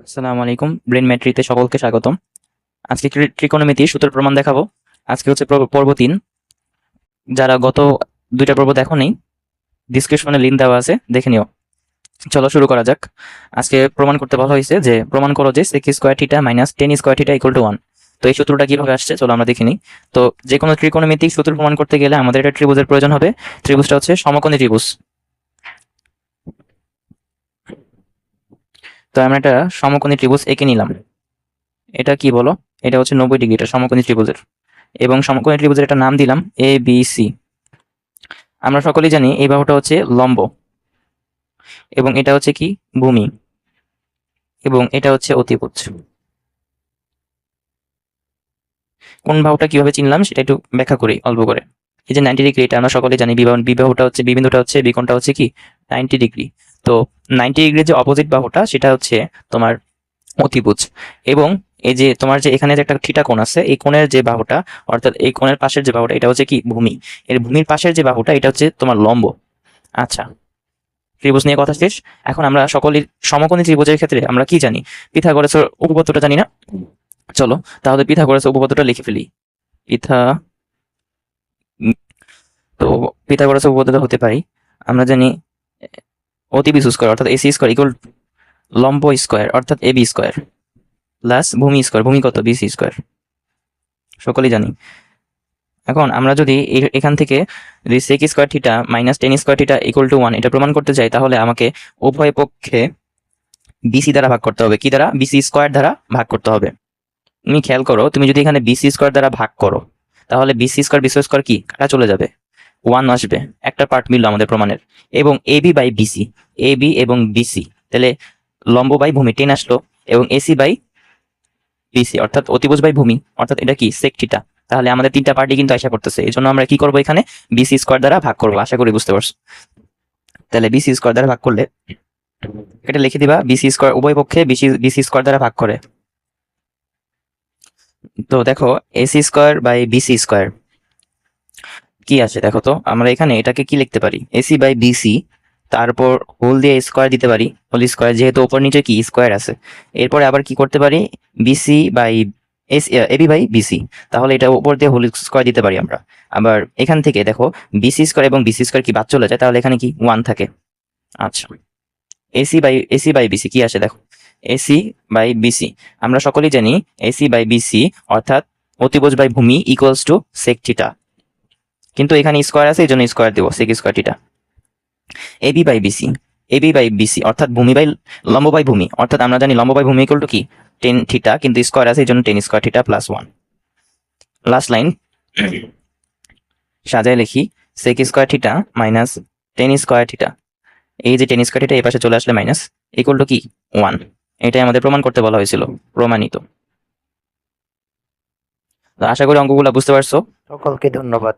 আসসালামু আলাইকুম, ব্রেন ম্যাট্রিতে সকলকে স্বাগতম। আজকে ত্রিকোণমিতির সূত্র প্রমাণ দেখাবো। আজকে হচ্ছে পর্ব 3। যারা গত দুইটা পর্ব দেখোনি, ডিসক্রিপশনে লিংক দেওয়া আছে, দেখে নিও। চলো শুরু করা যাক। আজকে প্রমাণ করতে বলা হয়েছে যে প্রমাণ করো যে sec square theta minus tan square theta equal to 1। তো এই সূত্রটা কিভাবে আসছে চলো আমরা দেখে নিই। তো যে কোনো ত্রিকোণমিতিক সূত্র প্রমাণ করতে গেলে আমাদের একটা ত্রিভুজের প্রয়োজন হবে। ত্রিভুজটা হচ্ছে সমকোণী ত্রিভুজ। তো আমরা একটা সমকোণী ত্রিভুজ এঁকে নিলাম। এটা কি বলো? এটা হচ্ছে 90 ডিগ্রি, এটা সমকোণী ত্রিভুজের। এবং সমকোণী ত্রিভুজের একটা নাম দিলাম এ বি সি। আমরা সকলেই জানি এই বাহুটা হচ্ছে লম্ব, এবং এটা হচ্ছে কি ভূমি, এবং এটা হচ্ছে অতিভুজ। কোন বাহুটা কিভাবে চিনলাম সেটা একটু ব্যাখ্যা করি অল্প করে। এই যে 90 ডিগ্রি, এটা আমরা সকলেই জানি বিবাহুটা হচ্ছে বিবিন্দুটা হচ্ছে বিকোণটা হচ্ছে কি 90 ডিগ্রি। তো 90 ডিগ্রির যে অপোজিট বাহুটা সেটা হচ্ছে তোমার অতিভুজ। এবং এই যে তোমার যে এখানে যে একটা থিটা কোণ আছে, এই কোণের যে বাহুটা, অর্থাৎ এই কোণের পাশের যে বাহুটা, এটা হচ্ছে কি ভূমি। এর ভূমির পাশের যে বাহুটা এটা হচ্ছে তোমার লম্ব। আচ্ছা, ত্রিভুজ নিয়ে কথা শেষ। এখন আমরা সকলেই সমকোণী ত্রিভুজের ক্ষেত্রে আমরা কি জানি? পিথাগোরাসের উপপাদ্যটা জানি না? চলো তাহলে পিথাগোরাসের উপপাদ্যটা লিখে ফেলি। পিথা তো পিথাগোরাসের উপপাদ্যটা হতে পারি, আমরা জানি অতিভুজ স্কয়ার অর্থাৎ এসি স্কয়ার ইকুয়াল লম্ব স্কয়ার অর্থাৎ এবি স্কয়ার প্লাস ভূমি স্কয়ার, ভূমি কত বিসি স্কয়ার, সকলেই জানি। এখন আমরা যদি এখান থেকে যদি sec square theta minus tan square theta equal to 1 এটা প্রমাণ করতে চাই, তাহলে আমাকে উভয় পক্ষে বিসি দ্বারা ভাগ করতে হবে। কি দ্বারা? বিসি স্কয়ার দ্বারা ভাগ করতে হবে। তুমি খেয়াল করো, তুমি যদি এখানে বিসি স্কয়ার দ্বারা ভাগ করো, তাহলে বিসি স্কয়ার বিসি স্কয়ার কি কাটা চলে যাবে, 1 আসবে, একটা পার্ট মিলল আমাদের প্রমাণের। এবং এবি বাই বিসি, এবি এবং বিসি, তাহলে লম্ব বাই ভূমি 10 আসলো, এবং এসি বাই বিসি অর্থাৎ অতিভুজ বাই ভূমি, অর্থাৎ এটা কি sec থিটা। তাহলে আমাদের তিনটা পার্টি কিন্তু আশা করতেছে, এই জন্য আমরা কি করবো, এখানে বিসি স্কয়ার দ্বারা ভাগ করবো। আশা করি বুঝতে পারছো। তাহলে বিসি স্কয়ার দ্বারা ভাগ করলে এটা লিখে দিবা, বিসি স্কয়ার উভয় পক্ষে বিসি স্কয়ার দ্বারা ভাগ করে। তো দেখো AC square by BC square কি আসে দেখো তো। আমরা এখানে এটাকে কি লিখতে পারি, এসি বাই বিসি, তারপর হোল দিয়ে স্কয়ার দিতে পারি, হোল স্কয়ার, যেহেতু ওপর নিচে কি স্কয়ার আছে। এরপরে আবার কি করতে পারি, BC by AB by BC, তাহলে এটা উপর দিয়ে হোল স্কয়ার দিতে পারি আমরা। আবার এখান থেকে দেখো বিসি স্কয়ার এবং বিসি স্কয়ার কি বাদ চলে যায়, তাহলে এখানে কি 1 থাকে। আচ্ছা, এসি বাই বিসি কি আসে দেখো, এসি বাই বিসি আমরা সকলেই জানি এসি বাই বিসি অর্থাৎ অতিভুজ বাই ভূমি ইকুয়ালস টু sec থিটা, কিন্তু এখানে স্কয়ার আছে এই জন্য স্কয়ার দেবো, sec square theta. AB by BC, AB by BC অর্থাৎ ভূমি বাই লম্ব বাই ভূমি, অর্থাৎ আমরা জানি লম্ব বাই ভূমি ইকুয়াল টু কি tan থিটা, কিন্তু স্কয়ার আছে এই জন্য tan square theta plus 1। Last line সাজায় লিখি, sec square theta minus tan square theta. এই যে tan স্কয়ার থিটা এই পাশে চলে আসলে মাইনাস ইকুয়াল টু কি 1। এটাই আমাদের প্রমাণ করতে বলা হয়েছিল, প্রমাণিত। তো আশা করি অঙ্কগুলো বুঝতে পারছো। সকলকে ধন্যবাদ।